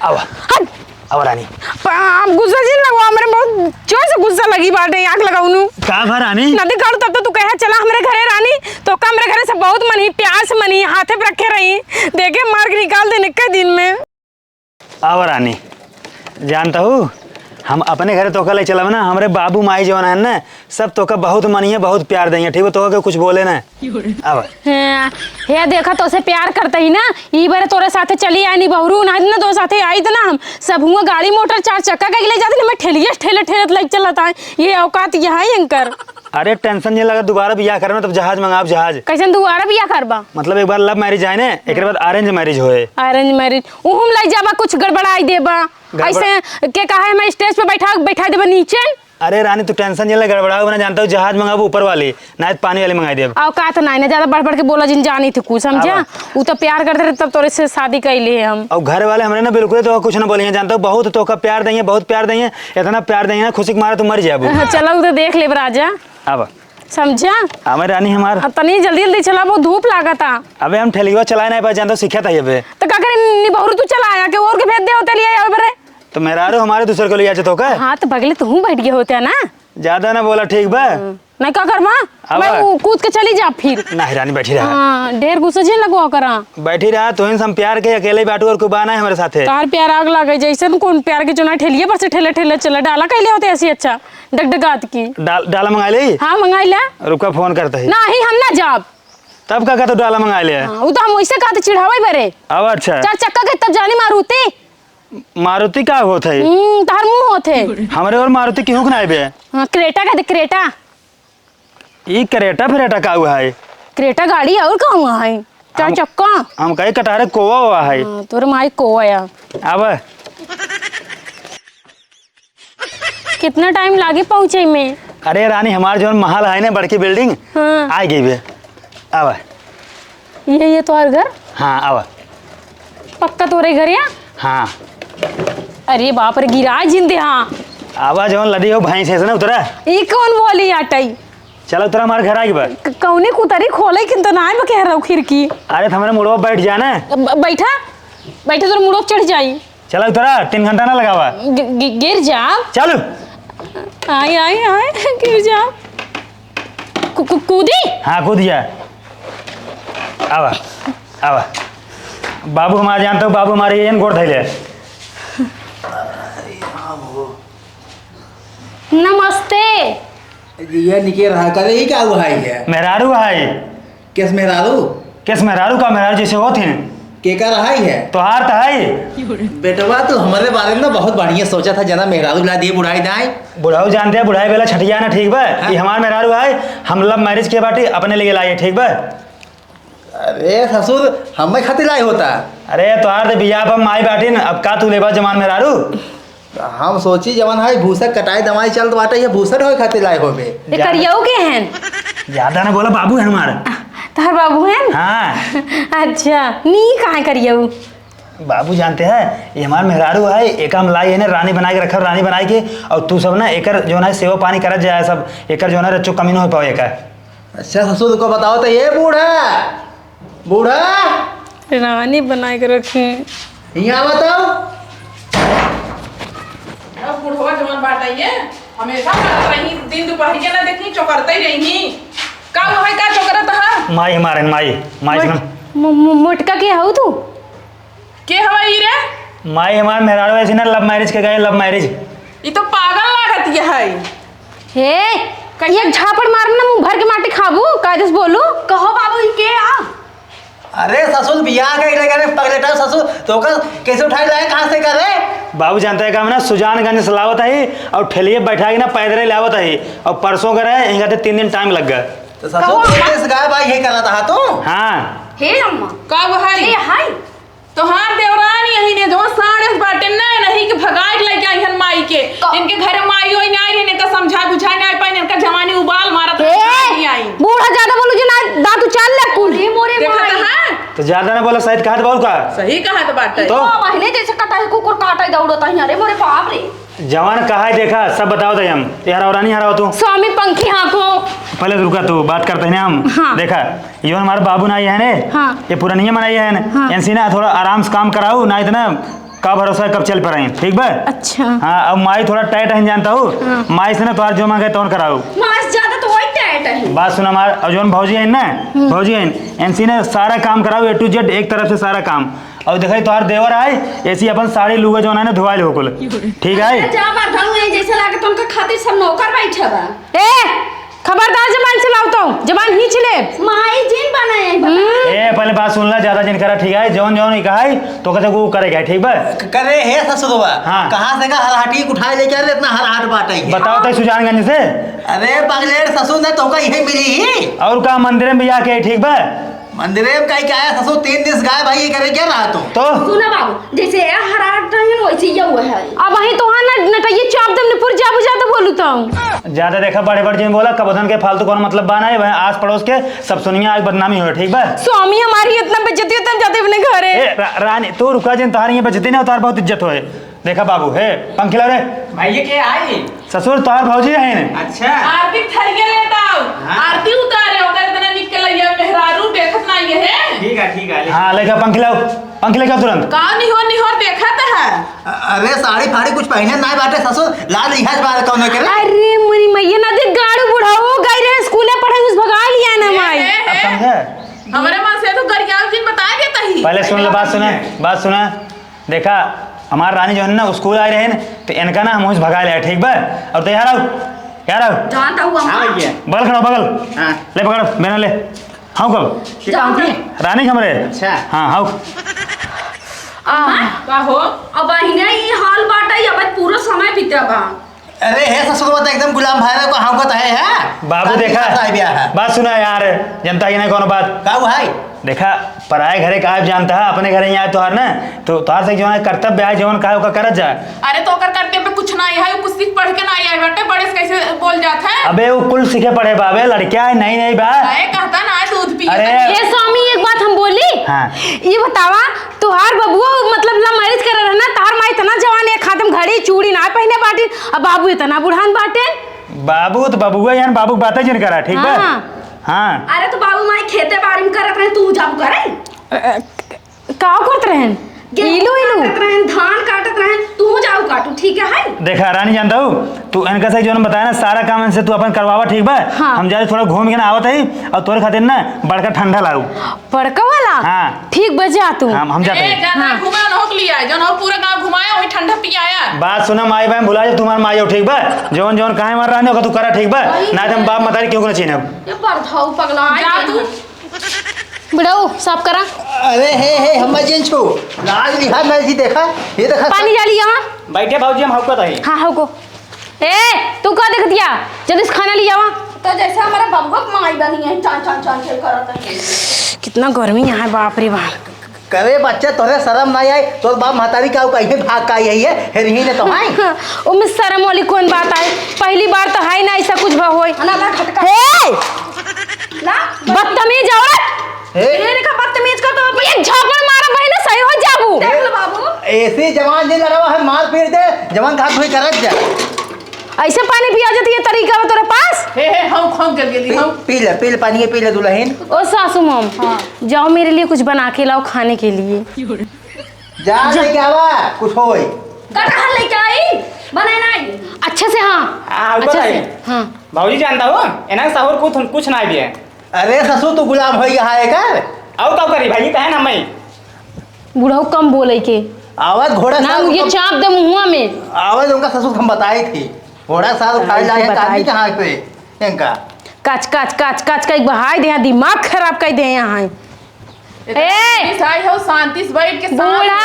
अब अब रानी गुस्सा जी लगवा मेरे बहुत जोर से गुस्सा लगी बाटे आंख लगाऊनु का भा रानी नदी काढ़ तब तो तू कहे चला हमरे घरे रानी तो का हमरे घरे से बहुत मनी प्यार से मनी हाथे पे रखे रही देखे मार के निकाल देने के दिन में। अब रानी जानता हूँ हम अपने घरे तोका ले चलब ना हमारे बाबू माई जो है ना सब तोका बहुत मनिए बहुत प्यार देंगे ठीक है तोका कुछ बोले ना अब हे देखा तो से प्यार करते ही ना ई बारे तोरे साथे चली आई नहीं बहरू ना ना दो साथे आई त ना हम सब हुआ गाड़ी मोटर चार चक्का के ले जाते ना मैं ठेलिए ठेले लग चलता है ये औकात यहाँ ही अंकर। अरे टेंशन नहीं लगा दोबारा बियाह करना तब जहाज मंगाओ जहाज कैसे दोबारा बियाह करबा मतलब एक बार लव मैरिज आए ना एक बाद अरेंज मैरिज होए अरेंज मैरिज उहुम ले जाबा कुछ गड़बड़ाई देबा ऐसे के कहा है मैं स्टेज पे बैठा देबा नीचे। अरे रानी तू टेंशन नहीं ले गड़बड़ाओ मैं जानता हूँ जहाज मंगाबो ऊपर वाली ना पानी वाली मंगाई दे औकात ना ज्यादा बढ़ के बोला जिन जानी थी कुछ समझा वो तो प्यार करते रहे तब तोरे से शादी कैली हम और घर वाले हमारे ना बिल्कुल तो कुछ ना बोलिए जानता हूँ बहुत तो का प्यार देंगे बहुत प्यार देंगे इतना प्यार देंगे ना खुशी के मारे तू मर जाए चलो उधर देख ले राजा अब समझा हमारे रानी हमारा तनी जल्दी चला वो धूप लागता अबे हम ठेलिया चलाए ना पाए जानता सीखा था ये तो का करे बहुरू तू चलाया के और के भेज दे होते लिए बरे तो मेरा हमारे दूसरे को लिया तो का हाँ तो बगले तू बैठ गए होते ना ज्यादा ना बोला ठीक बा नहीं का कर मैं कूद के चली जा फिर नहीं रानी बैठी रहा हाँ ढेर गुस्सा जी लगवा करा बैठी रहा तो हम प्यार के अकेले बैठू और कुबाना है हमारे साथ तार प्यार आग लगे जैसे कौन प्यार के चुना ठेलिए पर से ठेले चला डाला कैले होते ऐसी अच्छा डगडगात की डाला मंगा ली हाँ मंगाई ले रुका फोन करता है नहीं हम ना जाब तब का तो डाला मंगा लिया वो तो हम वैसे कहते चिढ़ावे बरे अब अच्छा चार चक्का के तब जानी मारुति का होता है तार मुंह होते हमारे और मारुति क्यों ना बे क्रेटा कहते क्रेटा ये करेटा फिरेटा का हुआ है क्रेटा गाड़ी और का हुआ है चार चक्का हम कहीं कटारे कोवा हुआ है तोर माई कोवा या अब कितना टाइम लागे पहुंचे में। अरे रानी हमारे जो महल है ना बड़की बिल्डिंग आ गई बे अब ये तुम्हारा घर हाँ अब पक्का तोरे घर या हाँ अरे बाप रे गिरा जिंदे हाँ आवाज लड़ी हो भाई से ना उतरा ये कौन बोली आटाई चलो उतरा हमारे घर आएगी बा कौने कुतरी खोले किंतु ना है कह रहा हूँ खिड़की अरे हमारे मुड़ो बैठ जाना बैठा तो मुड़ो चढ़ जाई चलो उतरा 3 घंटा ना लगावा गिर जा चलो आए गिर जा कूदी हाँ कूद जा आवा बाबू हमारे जानते हो बाबू हमारे ये गोड़ धैले नमस्ते ये निके रहा करे ही क्या हुआ है मेहरारू है किस मेहरारू का मेहरारू जैसे होते हैं के का रहा है तो हार तो है बेटवा तो हमारे बारे में ना बहुत बढ़िया सोचा था जना मेहरारू ला दिए बुढ़ाई दाई बुढ़ाऊ जानते हैं बुढ़ाई बेला छठिया ना ठीक बा ये हमारे मेहरारू है हम लव मैरिज के बाटी अपने लिए लाइए ठीक बा अरे ससुर हमें खातिर लाए होता अरे तो हार बिया पर माई बाटी न अब का तू लेबा जमान मेहरारू हम सोची जवान है भूसा कटाई दवाई चल तो बाटा ये भूसा हो खातिर लाए होबे करियो के हैं ज्यादा ना बोला बाबू है हमारा तार बाबू हैं हाँ अच्छा नी कहाँ करियो बाबू जानते हैं ये हमारे मेहरारू है एक हम लाई है ना रानी बना के रखा रानी बना के और तू सब ना एकर जो ना सेवा पानी करत जाए सब एकर जो ना रच्चो कमी हो पाओ एकर। अच्छा ससुर को बताओ तो ये बूढ़ा रानी बना के रखे यहाँ बताओ बुढ़वा जवान बाटाइए हमेशा रही दिन दोपहर के ना देखी चौकरते ही रही का वो है का चौकरत है माई हमारे माई मोटका के हो तू के हवाई रे माई हमारे मेहरारू ऐसी ना लव मैरिज के गए लव मैरिज ये तो पागल लागत ये है हे कहिए झापड़ मारम ना मुंह भर के माटी खाबू कायदे से बोलू कहो बाबू ये के आ अरे ससुर बियाह के करे पगलेटा ससुर तो का कैसे उठाए लाए कहां से करे बाबू जानते हैं काम ना सुजानगंज से लावत है और ठेलिए बैठा के ना पैदल लावत है और परसों करे इनका 3 दिन टाइम लग गया तो ससुर कैसे गाय भाई ये करा था तो हाँ हे अम्मा का वो है ये है तो हां देवरान यही ने जो साढ़े बाटे नहीं कि भगाई लेके आई हन माई के इनके घर माई होई नहीं रहने का समझा बुझाई नहीं पाई इनका जवानी उबाल मारत नहीं आई बूढ़ा ज्यादा बोलू जी ना दांत उछाल ले कुल मोरे माई तो ज्यादा ना बोला शायद कहा बाबू का सही कहा तो बात है तो पहले जैसे कटाई कुकुर काटा दौड़ता है अरे मोरे बाप रे जवान कहा है देखा सब बताओ तो हम यार और नहीं हराओ तू स्वामी पंखी हाथों पहले रुका तू बात करते हैं हम हाँ। देखा ये हमारे बाबू ना ये है ने हाँ। ये पुरानिया मनाई है हाँ। ना थोड़ा आराम से काम कराओ ना इतना का भरोसा है कब चल पर ठीक बा। अच्छा हाँ अब माई थोड़ा टाइट है जानता हूँ, माई से ना तुम्हारा जो मांगे तो कराऊ। मास ज्यादा तो वही टाइट है। बात सुना हमारा, और जो भौजी है ना, भौजी है एनसी ने सारा काम कराऊ A to Z एक तरफ से सारा काम। और देखा तुम्हार देवर आए ऐसी अपन साड़ी लुगे जो है ना धुआल हो कुल, ठीक है। जा बात है जैसे लागे तो उनका खातिर सब नौकर बैठे बा। ए खबरदार जबान चलाओ तो जबान ही चले माई जिन बनाए। ए पहले बात सुन ला, ज्यादा जिन करा ठीक है, जौन जौन कहा तो कहते वो करेगा ठीक बा। करे हे ससुरवा। हाँ। कहाँ से का हरहाटी उठाए लेके आ रहे इतना हरहाट बाटा है। बताओ तो सुजानगंज से। अरे पगलेर ससुर ने तो का यही मिली ही। और का मंदिर में जाके ठीक बा। मंदिर में कहीं क्या है ससुर 3 दिन गाय भाई करे क्या रहा तो सुना बाबू जैसे हराट रहे वैसे ये हुआ है। अब वही तो ना नटइए चाप दम ने पुर जा बुझा तो बोलू तो ज्यादा देखा बड़े बड़े जिन बोला कबधन के फालतू कौन मतलब बाना है आस पड़ोस के सब सुनिए आज बदनामी हो ठीक बा। स्वामी हमारी इतना बेइज्जती होता है जाते अपने घर है। रानी तू रुका जिन तुम्हारी बेइज्जती नहीं तार बहुत इज्जत होए। देखा बाबू है पंखिला रे भाई ये क्या आई। ससुर तुम्हार भौजी है। अच्छा आरती थरिया लेता आओ, आरती उतारे होकर इतना निकल आइए मेहरारू देखत ना ये है। ठीक है हाँ लेकर पंखी लेकर तुरंत। का नहीं हो देखत है। अरे साड़ी फाड़ी कुछ पहने ना बाटे ससुर लाल लिहाज बार कौन करे। अरे मुरी मैया ना दे गाड़ू बुढ़ाओ गई रे स्कूले पढ़े उस भगा लिया ना माई। अब समझे हमारे मां से तो गरियाव जिन बता देता ही। पहले सुन ले बात सुना। देखा हमारा रानी जो है ना स्कूल आ रहे हैं तो इनका ना हम उस भगा ले ठीक बा। और तो यार आओ जानता हूँ बगल खड़ा बगल ले पकड़ मैंने ले हाँ कब रानी हमरे। अच्छा हाँ हाँ का हो अब बहिना ये हाल बाटा ये अब पूरा समय बीता बा। अरे हे ससुर बता एकदम गुलाम भाई को हाँ कहता है बाबू देखा बात सुना यार जनता की नहीं कौन बात का भाई देखा पराए घरे का जानता है अपने घरे यहाँ तोहार ना तो तोहार से जो है कर्तव्य है जवन कहा करत जा। अरे तो कर करते पे कुछ ना है कुछ सीख पढ़ के ना आया बेटे बड़े से कैसे बोल जाता है। अबे वो कुल सीखे पढ़े बाबे लड़कियां है नहीं बा। अरे कहता ना दूध पी। अरे ये स्वामी एक बात हम बोली। हाँ ये बतावा तुहार बबुआ मतलब लव मैरिज कर रहना तार माई इतना जवान है खातम घड़ी चूड़ी ना पहने बाटी अब बाबू इतना बुढ़ान बाटे। बाबू तो बबुआ यार बाबू बातें जिन करा ठीक बा। हाँ अरे तो बाबू माई खेते बाड़ी में करत रहे तू जब करे का करत रहन इलू काटत रहन धान काटत रहन तू जाऊ काटू ठीक है। देखा रानी जानता हूँ तू इनका से जो बताया ना सारा काम इनसे तू अपन करवावा ठीक बा। हाँ। हम जाए थोड़ा घूम के ना आवत है और तोरे खातिर ना बड़का ठंडा लाऊ बड़का वाला। हाँ। ठीक बजा तू हम जाते हैं। ज्यादा घुमा न होक लिया जो न पूरा गांव घुमाया वही ठंडा पियाया। बात सुना माई बहन भुला जा तुम्हार माई हो ठीक बा जौन जौन काहे मार रहा तू करा ठीक बा ना तुम बाप मतारी क्यों ना चीन ये बरधाऊ पगला जा तू बुढ़ाऊ साफ करा। अरे हे हम जिन छु लाल लिहाज मैं जी देखा ये देखा पानी डाली यहाँ बैठे भाजी हम हौकत है। हाँ हाँ को ए तू का देख दिया जल्दी से खाना लिया तो जैसे हमारा बबुआ माई बनी है चां चां चां करता है। कितना गर्मी यहाँ है बाप रे बाप। करे बच्चे तोरे शर्म नहीं आई तो बाप महतारी का कहीं भाग का यही है फिर ही ने तो आई उम्मीद शर्म वाली कौन बात है पहली बार तो है ना ऐसा कुछ होई बदतमीज औरत बदतमीज का तो एक झापड़ मारा भाई ना सही हो जाबू देख लो बाबू ऐसे जवान जिन लड़वा है मार पीट दे जवान घाट हुई करत जा ऐसे पानी पिया जाती है तरीका है तेरे पास। हे हम खाऊं कर गेली हम पी ले पानी पी ले दुल्हन। ओ सासू मम जाओ मेरे लिए कुछ बना के लाओ खाने के लिए जा लेके आवा कुछ होई कटहल लेके आई बनाए ना अच्छे से। हाँ अच्छा से हाँ भाजी जानता हो एना साहुर कुछ ना दिए। अरे ससुर तू गुलाम हो गया है कर और कब करी भाई कहे ना मैं बुढ़ाऊ कम बोले के आवाज घोड़ा ना ये चाप दे मुंह में आवाज उनका ससुर हम बताई थी घोड़ा साल उठाई लाए आदमी कहाँ पे इनका काच काच काच काच का एक बहाई दे दिमाग खराब कर दे यहाँ ए साई हो शांति से बैठ के बूढ़ा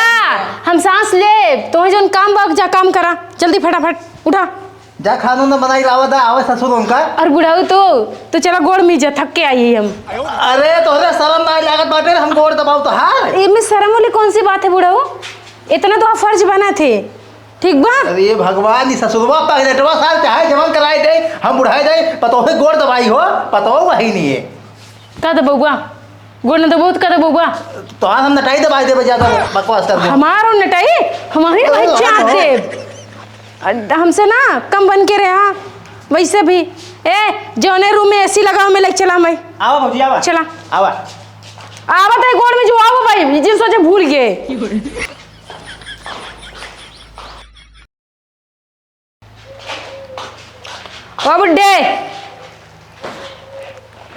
हम सांस ले तो जो काम बाग जा काम करा जल्दी फटाफट उठा जा खानों ने बनाई लावा था आवाज ससुर उनका। और बुढ़ाऊ तो चला गोड़ मीजा थक के आई हम। अरे तोहरे शर्म ना लागत बाटे हम गोड़ दबाव तो हार इनमें शर्म वाली कौन सी बात है बुढ़ाऊ इतना तो आप फर्ज बना थे ठीक बा। अरे भगवान ससुरवा पगलेटवा साल चाहे जमन कराए दे हम बुढ़ाए दे पतो है गोड़ दबाई हो पतो वही नहीं है का दबौगा गोड़ न दबो का दबौगा तो आज हम नटाई दबाई दे ज्यादा बकवास कर दे हमारो नटाई हमारी भाई चाट दे हमसे ना कम बन के रहा वैसे भी ए जोने रूम में एसी लगा हमें लेके चला मैं आवा भाजी आवा चला आवा आवत है गोड़ में जो आओ भाई जिन सोचे भूल गए ओ बुड्ढे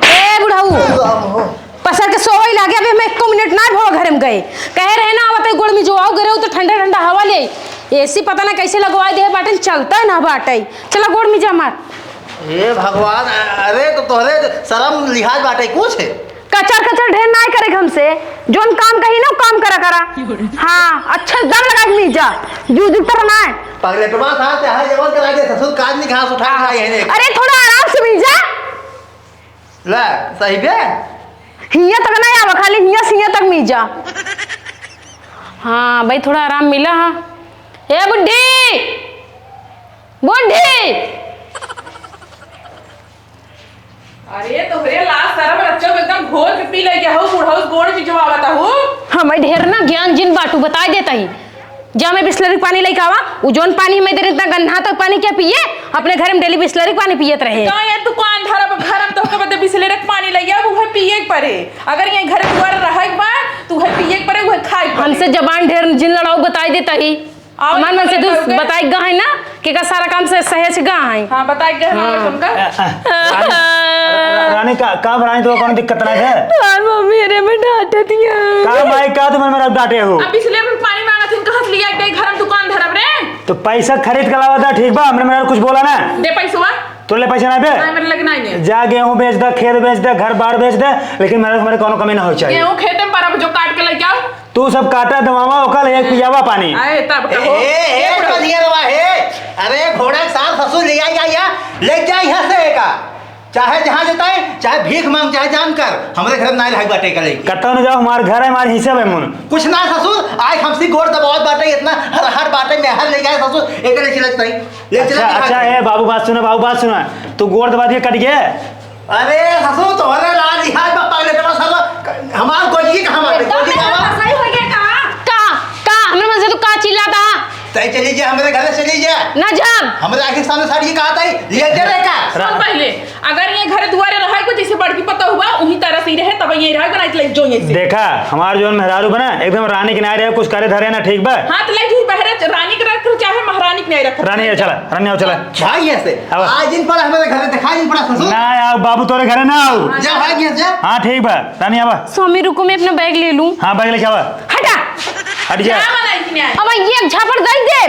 ए बुढ़ाऊ पसर के सोवई लागे अभी हम 1 मिनट ना भो घर में गए कहे रहे ना आवत गोड़ में जो आओ गरे तो ठंडा ठंडा हवा ले एसी पता ना कैसे लगवाई दे बाटन चलता है ना बाटे चला गोड़ में जा मार। हे भगवान, अरे तो तोहरे शर्म लिहाज बाटे कुछ है। कचर कचर ढेर ना करे हमसे जोन काम कही ना काम करा हाँ अच्छा दम लगा के नीचा जू जुटर ना पगलेटवा साहब चाहे जवन करा दे ससुर काज नहीं घास उठा के आई है। अरे थोड़ा आराम से मिल जा ले सही बे हिया तक ना आवा खाली हिया तक मिल जा। हाँ भाई थोड़ा आराम मिला। हाँ ए बुड्ढी बुड्ढी अरे तोहरे लास्ट सारा बच्चा एकदम घोल के पी ले गया हो बूढ़ा उस गोड़ में जवाबता हो। हमें ढेर ना ज्ञान जिन बाटू बता देता ही जा मैं बिस्लरी पानी लेके आवा उ जोन पानी में देर इतना गन्ना तक पानी क्या पिए अपने घर में डेली बिस्लरी पानी पियत रहे का ये दुकान धरा घर में तो के बदे बिस्लेरी के पानी ले गया वो है पिए के परे अगर ये घर द्वार रहे के बा तू है पिए के परे वो खाए के परे। हमसे जबान ढेर जिन लड़ाऊ बताई देता ही मन मन से तू बताई गा है ना कि का सारा काम से सहज गा है। हां बताई गा हां तुमका रानी का बनाई तो कौन दिक्कत ना है यार मम्मी रे मैं डांटे दिया का भाई का तुम मेरा डांटे हो अब बिस्लेरी में पानी मांगा थी कहां से लिया के घर में दुकान धरब रे तो पैसा खरीद के लावा था ठीक बा हमने मेरा कुछ बोला ना दे पैसा तो ले पैसा ना बे नहीं मेरे लगे नहीं जा गेहूं बेच दे खेत बेच दे घर बार बेच दे लेकिन मेरे कोनो कमी ना हो चाहिए। गेहूं खेते में पर जो काट के लेके आओ तू सब काटा दवावा ओकल एक पियावा पानी आए तब कहो ए कनिया रवा हे अरे घोड़ा के साथ ससुर ले आई या ले जाए यहां से का चाहे जहां जताए चाहे भीख मांग चाहे जान कर हमरे घर ना रह बाटे करे कत्ता न जाओ हमार घर है हमारे हिस्से में मुन कुछ ना ससुर आज हमसी गोड़ दबावत बाटे इतना हर बाटे में हर ले जाए ससुर एक ले चलत नहीं ले चलत अच्छा है बाबू बात सुना तू गोड़ दबा दिए कट गया अरे ससुर तोहरे लाल लिहाज में पागल तमा सब हमार गोजी कहां बाटे गोजी कहां सही हो गया का हमरे मन से तू का चिल्लाता तय चली जा हमरे घर से चली जा ना जाम हमरे आंख के सामने साड़ी कहा था ले दे रे का सुन पहले अगर ये घर दुआरे रहा को जैसे बड़की पता हुआ उही तरह से रहे तब ये रहा बनाई ले जो ये देखा हमार जोन मेहरारू बना एकदम रानी के नारे कुछ करे धरे ना ठीक बा हां तो ले जी बहरे रानी के रख चाहे महारानी के नहीं रख रानी आ चला रानी आओ चला भाई ऐसे आज इन पर हमारे घर दिखाई नहीं पड़ा ससुर ना आओ बाबू तोरे घरे ना आओ जा भाई जा हां ठीक बा रानी आवा स्वामी रुको मैं अपना बैग ले लूं। हां बैग लेके आवा हटा हट जा क्या बनाई कि नहीं अब ये झापड़ दई दे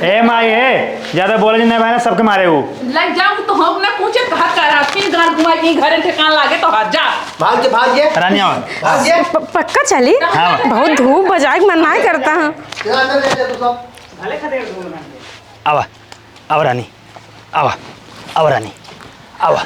ए माई ए ज्यादा बोले नहीं भाई सबके मारे वो लग जाऊं तो हम ना पूछे कहा करा फिर गान घुमा के घर ठिकान लागे तो हाथ जा भाग जा रानी आवा भाग जा पक्का चली हाँ। बहुत धूप बजाए मन ना करता है। अंदर ले जा तू सब भले खाते आवा आवा रानी आवा आवा रानी आवा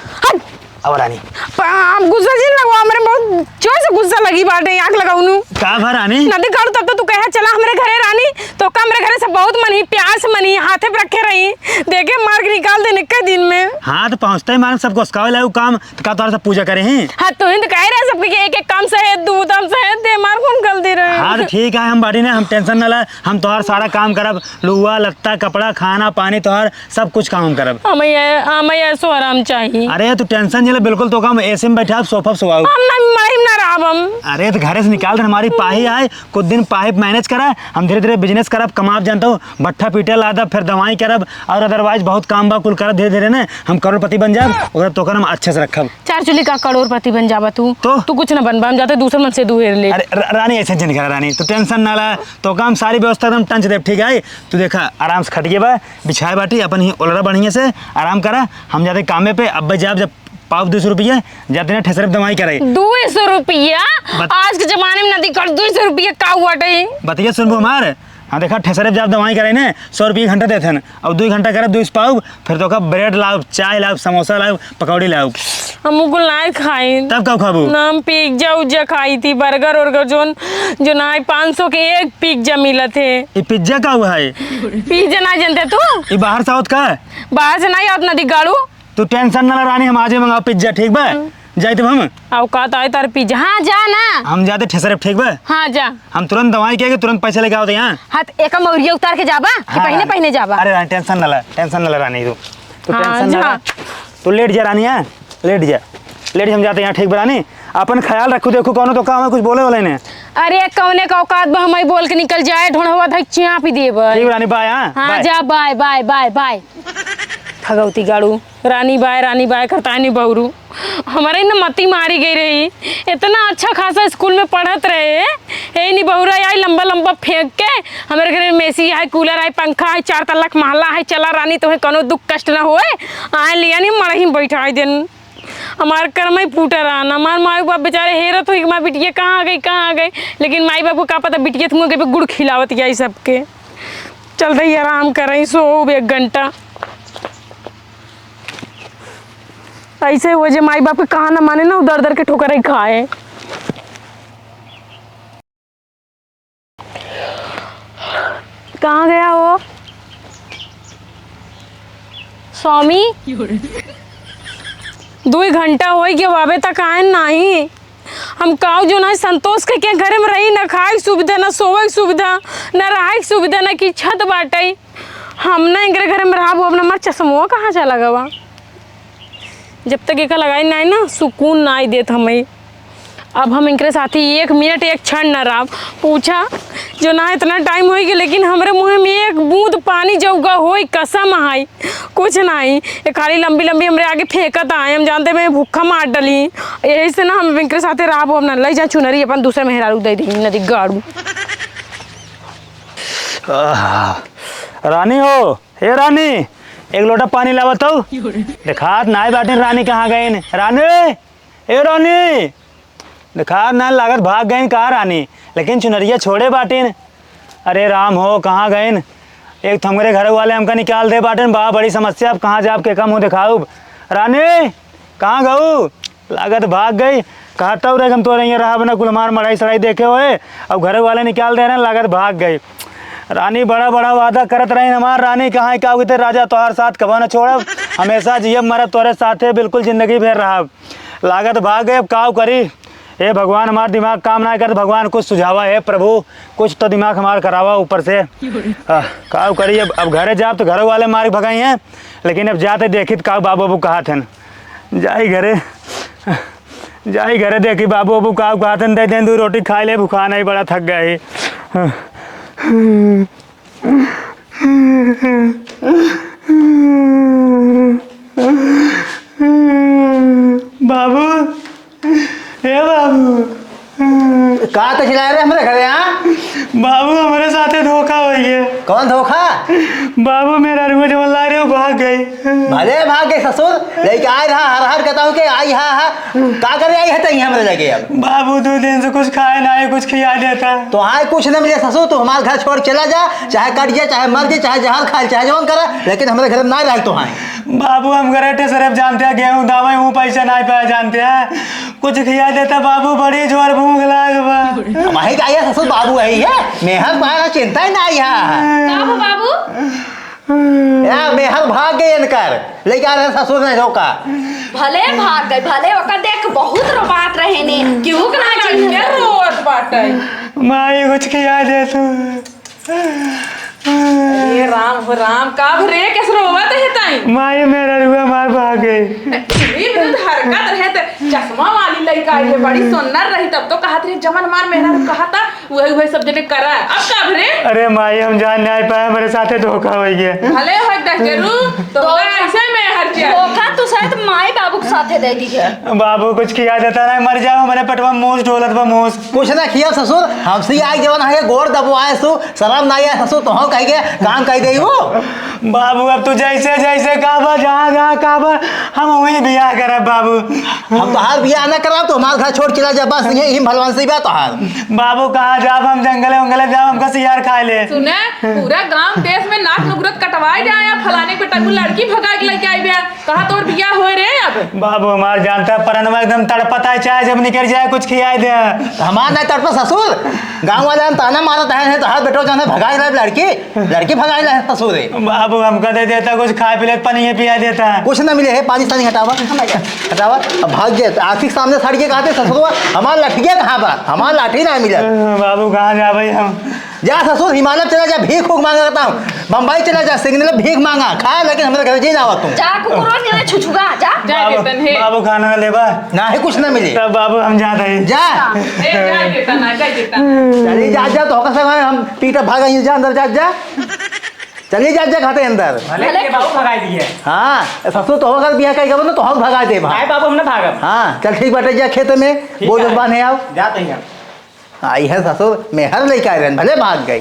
आवा रानी आप गुस्सा जी लगवा मेरे बहुत जोर से गुस्सा लगी बाटे आंख लगाऊ नु का भा रानी नदी काढ़ तब तो तू कहे चला हमारे घरे रानी तो का मेरे घरे से बहुत मनी प्यार से मनी हाथे पे रखे रही देखे मार के निकाल देने के दिन में। हाँ तो पहुँचते ही मारे सबको उसका लाओ काम तो का तोरा से पूजा करे हैं हाँ तो हिंद कह रहे सबके एक एक काम से दूध हम से दे मार कौन गल दे रहे हाँ तो ठीक है हम बाटी ने हम टेंशन न ला हम तोहार सारा काम करब लुआ लत्ता कपड़ा खाना पानी तोहार सब कुछ काम करब हमें सो आराम चाहिए। अरे तू टेंशन नहीं ले बिल्कुल तो हम ऐसे में बैठा सोफा सुवाओ हम ना मरिम ना राम हम। अरे तो घरे से निकाल दे हमारी पाही आए कुछ दिन पाइप मैनेज करा हम धीरे धीरे बिजनेस करब कमाब जानता हूँ भट्ठा पीटे लादब फिर दवाई करब और अदरवाइज बहुत काम बा कुल करब धीरे धीरे ना हम करोड़पति बन जाब और तो हम अच्छे से रखब चार चुली का करोड़पति बन जावा तू तो? तू कुछ ना बन बा हम जाते दूसरे मन से दुहेर ले। अरे रानी ऐसे नहीं करा रानी तो टेंशन ना ला तो काम सारी व्यवस्था एकदम टंच देव ठीक है तू देखा आराम से खटिए बा बिछाए बाटी अपन ही ओलरा बढ़िया से आराम करा हम जाते कामे पे अब जाब जब पाव 200 रुपया जाते ना ठेसरे दवाई करे 200 रुपया आज के जमाने में नदी कर 200 रुपया का हुआ बतिया सुनबो हमार हाँ देखा ठेसरे जब दवाई करे ने 100 रुपये घंटा देते हैं अब 2 घंटा करे 2 पाव फिर तो का ब्रेड लाओ चाय लाओ समोसा लाओ पकौड़ी लाओ हम को ना खाई तब कब खाबू नाम पिज्जा उज्जा खाई थी बर्गर वर्गर जो ना 500 के एक पिज्जा मिला थे। ये पिज्जा का हुआ है पिज्जा ना जानते तू ये बाहर से आवत का है बाहर से नहीं आवत नदी गाड़ू तू टेंशन ना ला रानी हम आज मंगाओ पिज्जा ठीक बा जाए तो हम औकात आए तार पिज्जा हाँ जा ना हम जाते ठेसरे ठीक बा हाँ जा हम तुरंत दवाई के तुरंत पैसे लेके आओ यहाँ हाथ एक मौरिया उतार के जाबा कि हाँ, पहने जाबा। अरे रानी टेंशन ना ला रानी तू हाँ, टेंशन ना जा। ला तू लेट जा रानी यहाँ लेट हम जाते यहाँ ठीक बा रानी अपन ख्याल रखू देखो कौन तो काम है कुछ बोले वाले ने अरे कौने का औकात बा हमें बोल के निकल जाए ढोढ़वा धक चिया पी देब ठीक रानी बाय हाँ हाँ जा bye bye bye bye Bhagwati गाड़ू रानी बाय करता है नहीं बहरू हमारे न मती मारी गई रही। इतना अच्छा खासा स्कूल में पढ़त रहे यही नहीं बहुरा आई लंबा लंबा फेंक के हमारे घर में मेसी है कूलर है पंखा है 4 तल्ला महला है चला रानी तुम्हें कोनो दुख कष्ट ना होए आए लिया नहीं मरही बैठा दिन हमारे कर में फूटा रहा हमारे माई बाप बेचारे हेरत हुई माँ बिटिया कहाँ आ गई लेकिन माई बाप को क्या पता बिटिया तुम के गुड़ खिलावत गया सबके चल रही आराम कर रही सो 1 घंटा ऐसे हो जे माई बाप के कहा ना माने ना उधर उधर के ठोकर ही खाए। कहाँ गया वो स्वामी 2 घंटा हो गया वाबे तक आए नहीं हम काऊ जो ना संतोष के क्या घर में रही ना खाए सुविधा ना सोवे सुविधा ना रहा सुविधा ना कि छत बाटे हम ना इनके घर में रहा वो अपना हमारा चश्मा कहाँ चला गवा जब तक एक लगाई नहीं ना सुकून ना देत हमें। अब हम इनके साथी 1 मिनट 1 क्षण न रहा पूछा जो ना इतना टाइम हो गया लेकिन हमारे मुँह में 1 बूंद पानी जौगा हो कसम आई कुछ नहीं ये खाली लंबी लंबी हमारे आगे फेंकत आए हम जानते मैं भूखा मार डली यही से ना हम इनके साथे रहा वो अपना लई जा चुनरी अपन दूसरे मेहरारू दे दी नदी गाड़ू। रानी हो हे रानी एक लोटा पानी लावत हो देखात नाई बाटिन रानी कहाँ गए रानी ए रानी देखात ना लागत भाग गए कहाँ रानी लेकिन चुनरिया छोड़े बाटिन अरे राम हो कहाँ गए एक थमरे घर वाले हमका निकाल दे बाटिन बा बड़ी समस्या अब कहाँ जाप के कम हो दिखाऊ रानी कहाँ गऊ लागत भाग गई कहता रे हम तो रही रहा बना कुलमार मढ़ाई सड़ाई देखे हुए अब घर वाले निकाल दे रहे लागत भाग गई रानी बड़ा वादा करत रही हमार रानी कहाँ का हुई राजा तोहर साथ कबो न छोड़ब हमेशा जियब मरब तोरे साथे बिल्कुल जिंदगी भर रहा लागत भाग गए अब काव करी हे भगवान हमार दिमाग काम ना कर भगवान कुछ सुझावा है प्रभु कुछ तो दिमाग हमार करावा ऊपर से काव करी अब घरे जाब तो घर वाले मार भगाई हैं लेकिन अब जाते देखित काव बाबू बाबू कहा थे जाई घरे देखी बाबू बाबू काव कहा थे दे दें 2 रोटी खा ले भूखा नहीं बड़ा थक गई बाबू हे बाबू कहाँ तो चिल्ला रहे हमारे घर यहाँ बाबू हमारे साथे धोखा हो गया। कौन धोखा बाबू मेरा रुआ जो ला रहे हो भाग गई भले भाग गए ससुर लेके आए रहा हर कहता हूँ कि आई हा का करे आई है तही हमारे लगे अब बाबू 2 दिन से कुछ खाए ना है कुछ खिला देता तो आए कुछ न मिले ससुर तो हमारे घर छोड़ चला जा चाहे कट जाए चाहे मर जाए चाहे जहर खाए चाहे जौन करा लेकिन हमारे घर में ना रह तो आए बाबू हम गरेटे सिर्फ जानते हैं गेहूँ दवाई हूँ पैसा नहीं पाया जानते हैं कुछ खिला देता बाबू बड़ी जोर भूख लाग वही का आया ससुर बाबू यही है मेहर पाया चिंता ही ना आई है बाबू या मेहर भाग गए इनकर लेके आ रहे ससुर ने धोखा भले भाग गए भले ओकर देख बहुत रोबात रहे ने क्यों ना क्या रोत बाटे माई कुछ खिला दे तू ये राम का रे कैसे रोवत है ताई माई मेरा रुआ मार भाग गई ये भी तो हरकत रहे तो चश्मा वाली लड़का है बड़ी सुंदर रही तब तो कहत रहे जमन मार मेहरा कहा था वही सब जने करा अब का रे अरे माई हम जान नहीं पाए मेरे साथे धोखा हो गया भले हो डकरू तो ऐसे में हर चीज धोखा तो शायद माई बाबू के साथे दे दी है बाबू कुछ किया देता नहीं मर जाओ मेरे पेटवा मोस ढोलत बा मोस कुछ ना किया ससुर हमसे आई जवन है गोड़ दबवाए सु शर्म ना आया ससुर तो कह गया काम कह दे वो बाबू अब तू जैसे जैसे कहबा जहाँ कहबा हम वही बियाह करब बाबू हम तो हार बियाह ना कराब तो हमारे घर छोड़ चला जा बस यही भलवान से बात तो हार बाबू कहाँ जाब हम जंगले उंगले जाब हमका सियार खाए ले सुने पूरा गांव देश में नाक नुगरत कटवाए जाए फलाने पे टगु लड़की भगा के लेके आई बिया कहा तोर बियाह हो रे अब बाबू हमार जानता है परनवा एकदम तड़पता है चाहे जब निकल जाए कुछ खियाए दे हमार ना तड़प ससुर गांव वाले ताना मारत है तो हर बेटो जाने भगाए रहे लड़की भगाए रहे ससुर बाबू हमका दे देता कुछ खाए पी पानी पिया देता कुछ ना मिले है पानी सानी हटावा अब भाग गए आखिर सामने सड़ के कहते ससुर हमार लठिया कहाँ पर हमार लाठी ना मिले बाबू कहाँ जा भाई हम जा ससुर हिमालय चला जा भीख उख मांगा करता हूँ बम्बई चला जा सिग्नल भीख मांगा खा लेकिन हमारे घर जी ना आवा तुम जा कुकुरो ने छुछुगा जा जा बेटन हे बाबू खाना लेबा ना ही कुछ ना मिले तब बाबू हम जाते हैं जा ए जा बेटा ना जा बेटा चलिए जा तो होगा हम पीटा भागा जा अंदर जा चलिए जा खाते अंदर। भले के बाबू भगाई दिए। हाँ ससुर तो होकर बिया कहीं ना तो हम भगा दे भाई बाबू हमने भागब। हाँ चल ठीक बाटे जा खेत में बोझ है। बांधे आओ। जाते हैं। आई है ससुर मेहर लेके आए भले भाग गई।